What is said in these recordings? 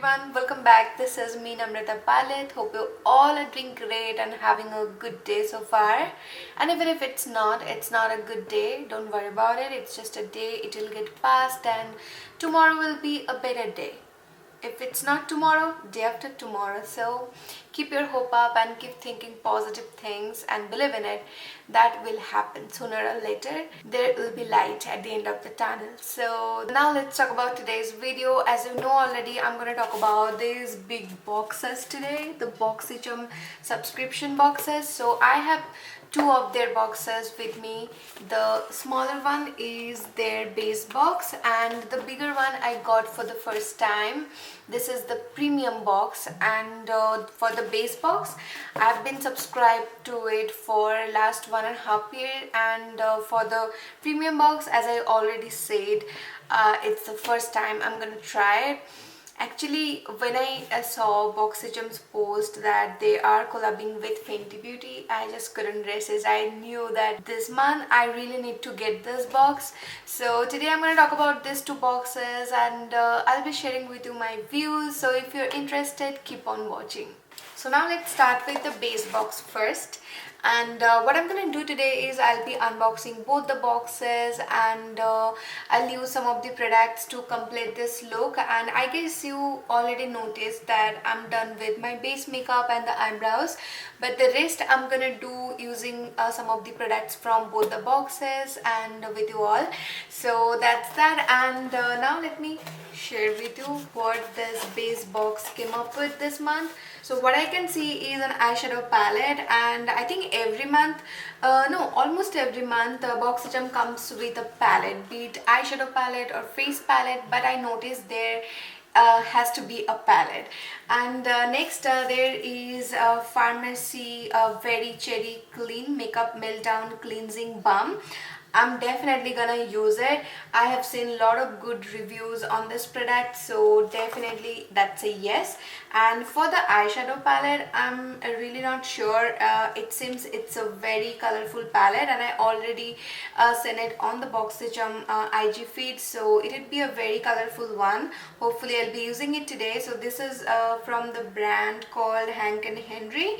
everyone, welcome back. This is me, Namrata Palette. Hope you all are doing great and having a good day so far. And even if it's not a good day, don't worry about it. It's just a day, it will get past and tomorrow will be a better day. If it's not tomorrow, day after tomorrow. So keep your hope up and keep thinking positive things and believe in it. That will happen sooner or later. There will be light at the end of the tunnel. So now let's talk about today's video. As you know already, I'm going to talk about these big boxes today, the Boxycharm subscription boxes. So I have two of their boxes with me. The smaller one is their base box and the bigger one I got for the first time. This is the premium box, and for the base box I've been subscribed to it for last 1.5 years, and for the premium box, as I already said, it's the first time I'm gonna try it. Actually, when I saw Boxycharm's post that they are collabing with Fenty Beauty, I just couldn't resist. I knew that this month I really need to get this box. So today I'm going to talk about these two boxes, and I'll be sharing with you my views. So if you're interested, keep on watching. So now let's start with the base box first. And what I'm going to do today is I'll be unboxing both the boxes, and I'll use some of the products to complete this look. And I guess you already noticed that I'm done with my base makeup and the eyebrows, but the rest I'm gonna do using some of the products from both the boxes and with you all. So that's that, and now let me share with you what this base box came up with this month. So what I can see is an eyeshadow palette, and I think every month, almost every month, Boxycharm comes with a palette, be it eyeshadow palette or face palette, but I noticed there has to be a palette. And next there is Pharmacy Very Cherry Clean Makeup Meltdown Cleansing Balm. I'm definitely gonna use it. I have seen a lot of good reviews on this product, so definitely that's a yes. And for the eyeshadow palette, I'm really not sure. It seems it's a very colorful palette, and I already seen it on the Boxycharm IG feed, so it would be a very colorful one. Hopefully I'll be using it today. So this is from the brand called Hank and Henry,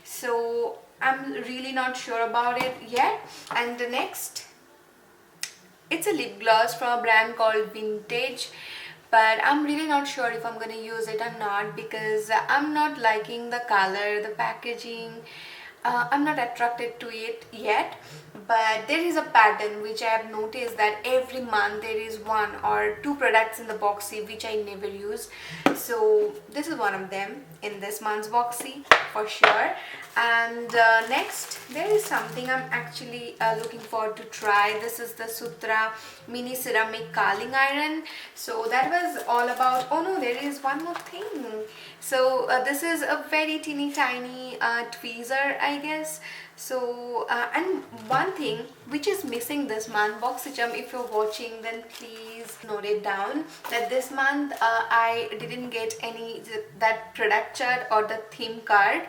so I'm really not sure about it yet. And the next, it's a lip gloss from a brand called Vintage, but I'm really not sure if I'm going to use it or not, because I'm not liking the color, the packaging. I'm not attracted to it yet, but there is a pattern which I have noticed that every month there is one or two products in the BOXY which I never use. So this is one of them in this month's BOXY for sure. And next there is something I'm actually looking forward to try. This is the Sutra Mini Ceramic Curling Iron. So that was all about, oh no, there is one more thing. So this is a very teeny tiny tweezer, I guess. So and one thing which is missing this month, Boxycharm, if you're watching, then please note it down, that this month I didn't get any that product chart or the theme card,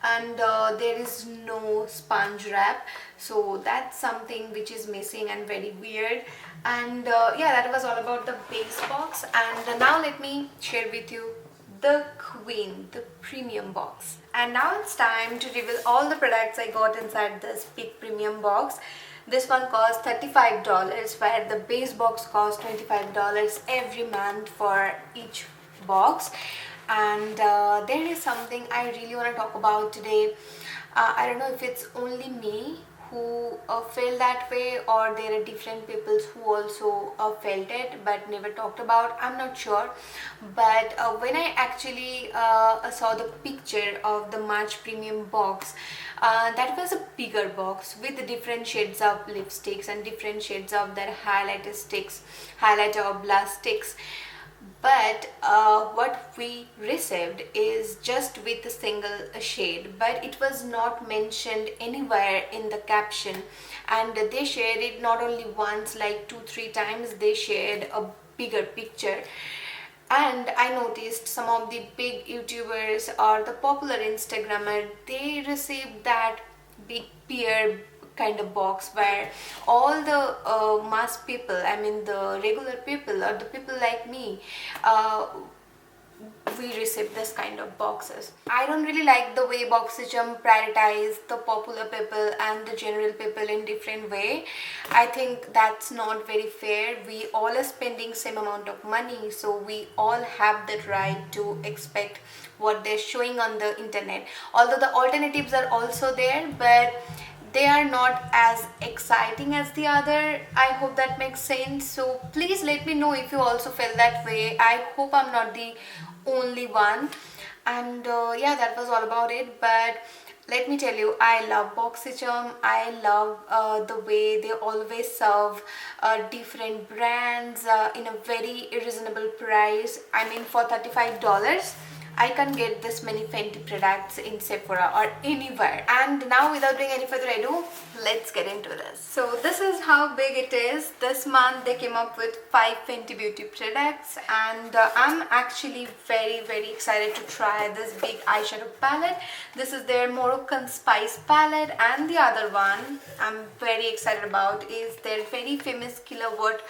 and there is no sponge wrap. So that's something which is missing and very weird. And yeah, that was all about the base box. And now let me share with you the queen, the premium box. And now it's time to reveal all the products I got inside this big premium box. This one cost $35, where the base box costs $25 every month for each box. And there is something I really want to talk about today. I don't know if it's only me who felt that way, or there are different people who also felt it but never talked about. I'm not sure, but when I actually saw the picture of the March premium box, that was a bigger box with different shades of lipsticks and different shades of their highlighter or blush sticks. But what we received is just with a single shade, but it was not mentioned anywhere in the caption, and they shared it not only once, like 2-3 times they shared a bigger picture. And I noticed some of the big YouTubers or the popular Instagrammer, they received that big peer kind of box where all the mass people, I mean the regular people or the people like me, we receive this kind of boxes. I don't really like the way Boxycharm prioritize the popular people and the general people in different way. I think that's not very fair. We all are spending same amount of money, so we all have that right to expect what they're showing on the internet. Although the alternatives are also there, but they are not as exciting as the other. I hope that makes sense. So please let me know if you also feel that way. I hope I'm not the only one. And yeah, that was all about it. But let me tell you, I love Boxycharm. I love the way they always serve different brands in a very reasonable price. I mean, for $35 I can't get this many Fenty products in Sephora or anywhere. And now, without doing any further ado, let's get into this. So this is how big it is. This month they came up with 5 Fenty Beauty products, and I'm actually very excited to try this big eyeshadow palette. This is their Moroccan Spice palette, and the other one I'm very excited about is their very famous Kilowatt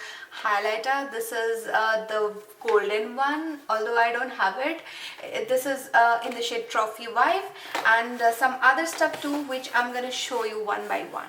highlighter. This is the golden one, although I don't have it. This is in the shade Trophy Wife, and some other stuff too, which I'm gonna show you one by one.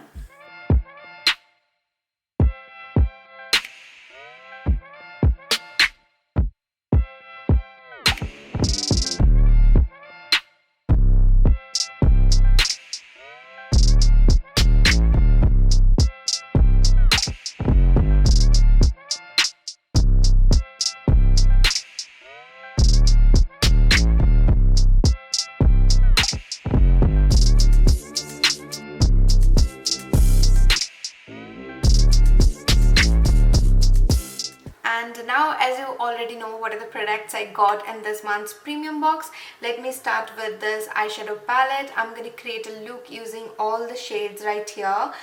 And now, as you already know what are the products I got in this month's premium box, let me start with this eyeshadow palette. I'm going to create a look using all the shades right here.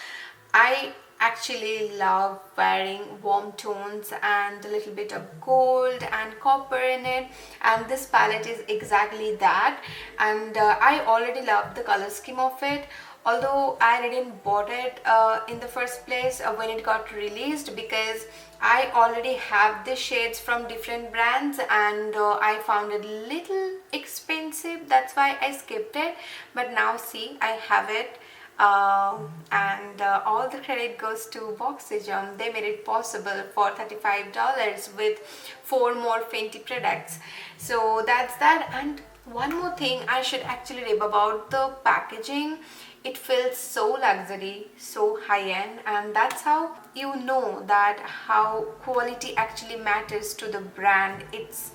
I actually love wearing warm tones and a little bit of gold and copper in it, and this palette is exactly that. And I already love the color scheme of it, although I didn't bought it in the first place when it got released, because I already have the shades from different brands, and I found it a little expensive. That's why I skipped it. But now see, I have it. And all the credit goes to Boxycharm. They made it possible for $35 with 4 more Fenty products. So that's that. And one more thing I should actually rave about: the packaging. It feels so luxury, so high-end, and that's how you know that how quality actually matters to the brand. It's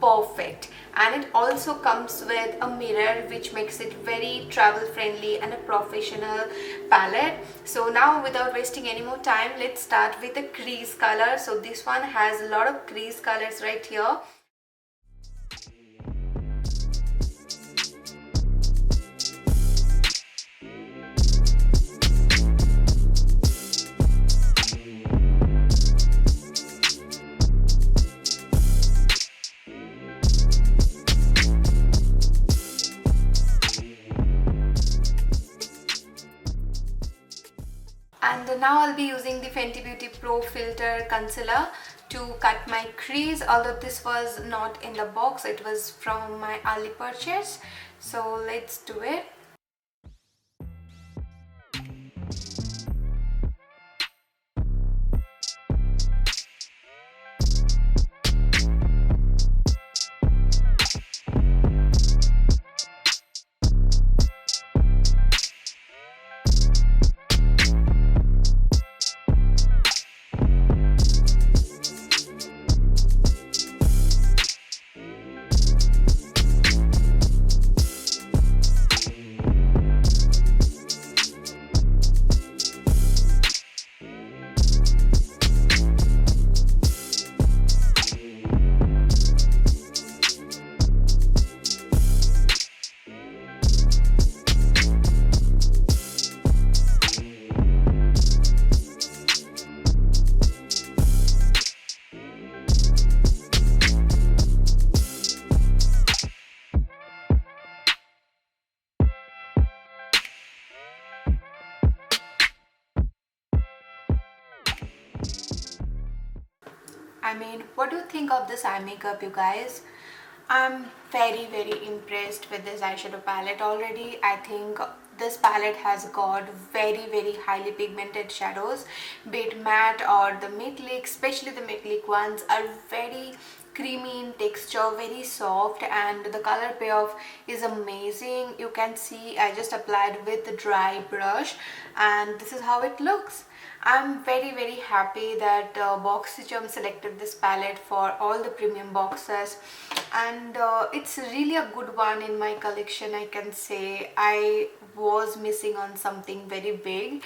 perfect, and it also comes with a mirror, which makes it very travel friendly and a professional palette. So now, without wasting any more time, let's start with the crease color. So this one has a lot of crease colors right here. And now I'll be using the Fenty Beauty Pro Filter Concealer to cut my crease, although this was not in the box, it was from my early purchase. So let's do it. I mean, what do you think of this eye makeup, you guys? I'm very impressed with this eyeshadow palette already. I think this palette has got very highly pigmented shadows, be it matte or the metallic. Especially the metallic ones are very creamy in texture, very soft, and the color payoff is amazing. You can see I just applied with the dry brush and this is how it looks. I'm very happy that Boxycharm selected this palette for all the premium boxes, and it's really a good one in my collection. I can say I was missing on something very big,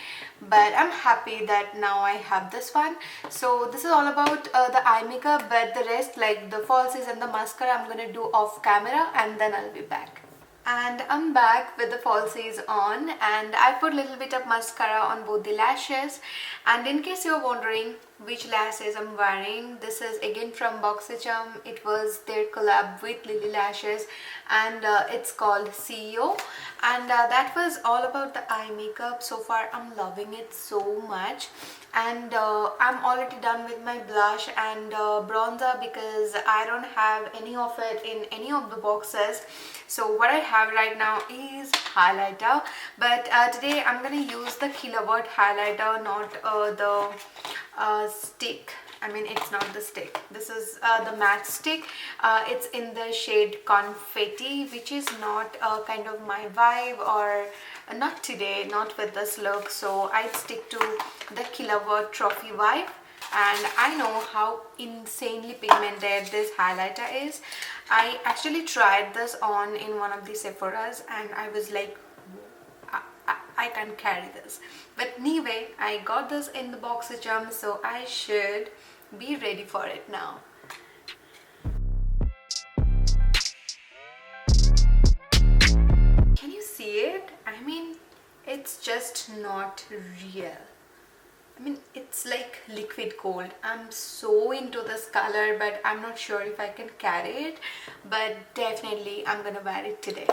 but I'm happy that now I have this one. So this is all about the eye makeup, but the rest, like the falsies and the mascara, I'm gonna do off camera and then I'll be back. And I'm back with the falsies on, and I put a little bit of mascara on both the lashes. And in case you're wondering which lashes I'm wearing, this is again from Boxycharm. It was their collab with Lily Lashes, and it's called CEO, and that was all about the eye makeup. So far I'm loving it so much, and I'm already done with my blush and bronzer because I don't have any of it in any of the boxes. So what I have right now is highlighter, but today I'm gonna use the Kilowatt highlighter, not the stick. I mean, it's not the stick. This is the matte stick. It's in the shade Confetti, which is not kind of my vibe, or not today, not with this look. So I'd stick to the Kilowatt Trophy vibe. And I know how insanely pigmented this highlighter is. I actually tried this on in one of the Sephora's and I was like, I can't carry this. But anyway, I got this in the Boxycharm, so I should be ready for it now. Can you see it? I mean, it's just not real. I mean, it's like liquid gold. I'm so into this color, but I'm not sure if I can carry it, but definitely I'm gonna wear it today.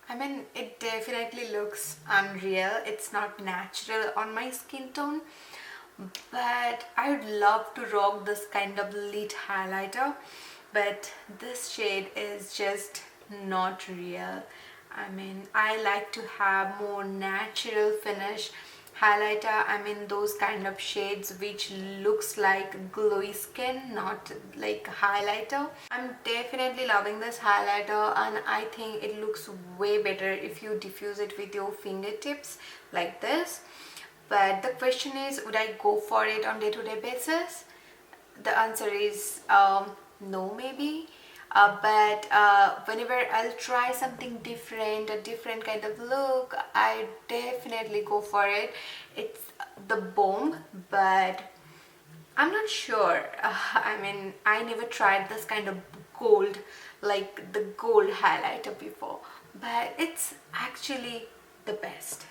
I mean, it definitely looks unreal. It's not natural on my skin tone, but I would love to rock this kind of lit highlighter, but this shade is just not real. I mean, I like to have more natural finish highlighter. I mean, those kind of shades which looks like glowy skin, not like highlighter. I'm definitely loving this highlighter, and I think it looks way better if you diffuse it with your fingertips like this. But the question is, would I go for it on day-to-day basis? The answer is no, maybe. But whenever I'll try something different, a different kind of look, I definitely go for it. It's the Balm, but I'm not sure. I mean, I never tried this kind of gold, like the gold highlighter before, but it's actually the best.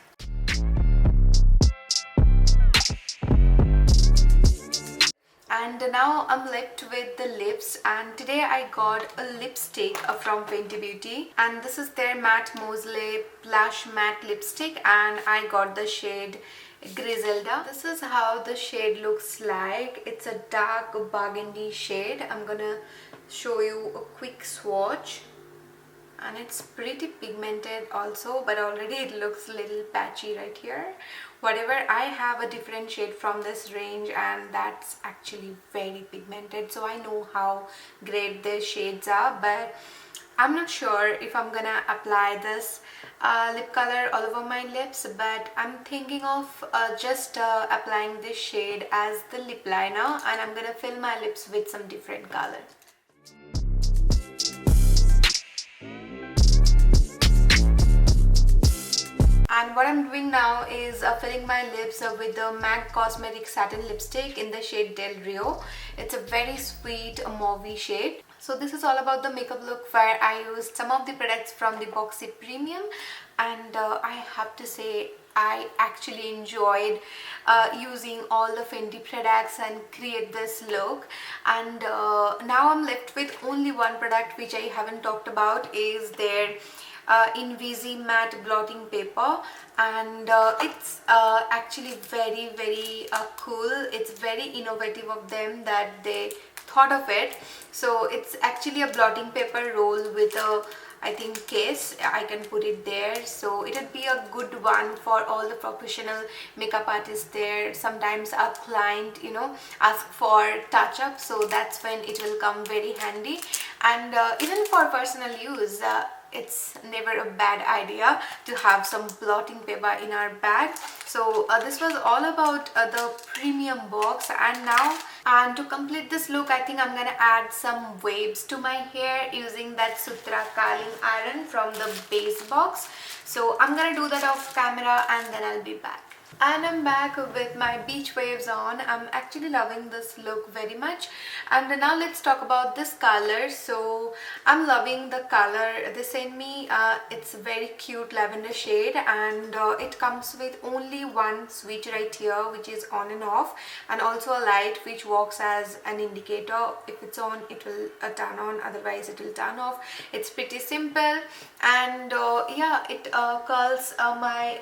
And now I'm left with the lips, and today I got a lipstick from Fenty Beauty, and this is their matte mousse blush matte lipstick, and I got the shade Griselda. This is how the shade looks like. It's a dark burgundy shade. I'm gonna show you a quick swatch, and it's pretty pigmented also, but already it looks a little patchy right here. Whatever, I have a different shade from this range, and that's actually very pigmented, so I know how great these shades are, but I'm not sure if I'm gonna apply this lip color all over my lips, but I'm thinking of just applying this shade as the lip liner, and I'm gonna fill my lips with some different color. And what I'm doing now is filling my lips with the MAC Cosmetic Satin Lipstick in the shade Del Rio. It's a very sweet mauvey shade. So this is all about the makeup look, where I used some of the products from the BOXY Premium, and I have to say I actually enjoyed using all the Fenty products and create this look. And now I'm left with only one product which I haven't talked about, is their Invisi matte blotting paper, and it's actually very cool. It's very innovative of them that they thought of it. So it's actually a blotting paper roll with a, I think, case. I can put it there, so it would be a good one for all the professional makeup artists there. Sometimes a client, you know, ask for touch-up, so that's when it will come very handy. And even for personal use, it's never a bad idea to have some blotting paper in our bag. So this was all about the premium box. And to complete this look, I think I'm gonna add some waves to my hair using that Sutra curling iron from the base box. So I'm gonna do that off camera and then I'll be back. And I'm back with my beach waves on. I'm actually loving this look very much. And now let's talk about this color. So I'm loving the color they sent me. It's a very cute lavender shade, and it comes with only one switch right here, which is on and off, and also a light which works as an indicator. If it's on, it will turn on, otherwise it will turn off. It's pretty simple, and yeah, it curls my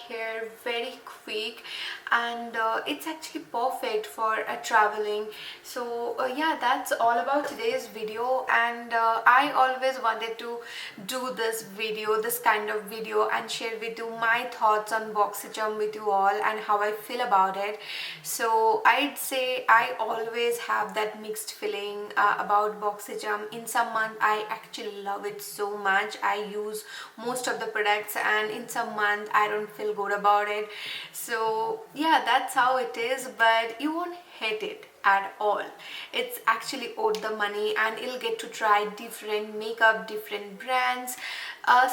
hair very quick, and it's actually perfect for traveling. So yeah, that's all about today's video, and I always wanted to do this video, this kind of video, and share with you my thoughts on Boxycharm with you all and how I feel about it. So I'd say I always have that mixed feeling about Boxycharm. In some month I actually love it so much, I use most of the products, and in some month I don't feel good about it. So yeah, that's how it is, but you won't hate it at all. It's actually worth the money, and you'll get to try different makeup, different brands.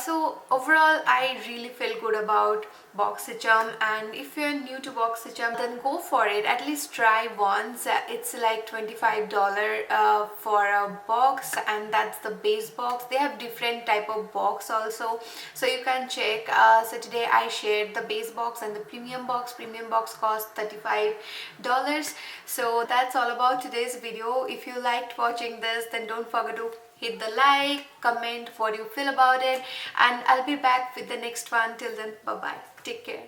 So overall I really feel good about Boxycharm, and if you're new to Boxycharm, then go for it. At least try once. It's like $25 for a box, and that's the base box. They have different type of box also, so you can check. So today I shared the base box and the premium box. Premium box costs $35. So that's all about today's video. If you liked watching this, then don't forget to hit the like, comment what you feel about it, and I'll be back with the next one. Till then, bye bye, take care.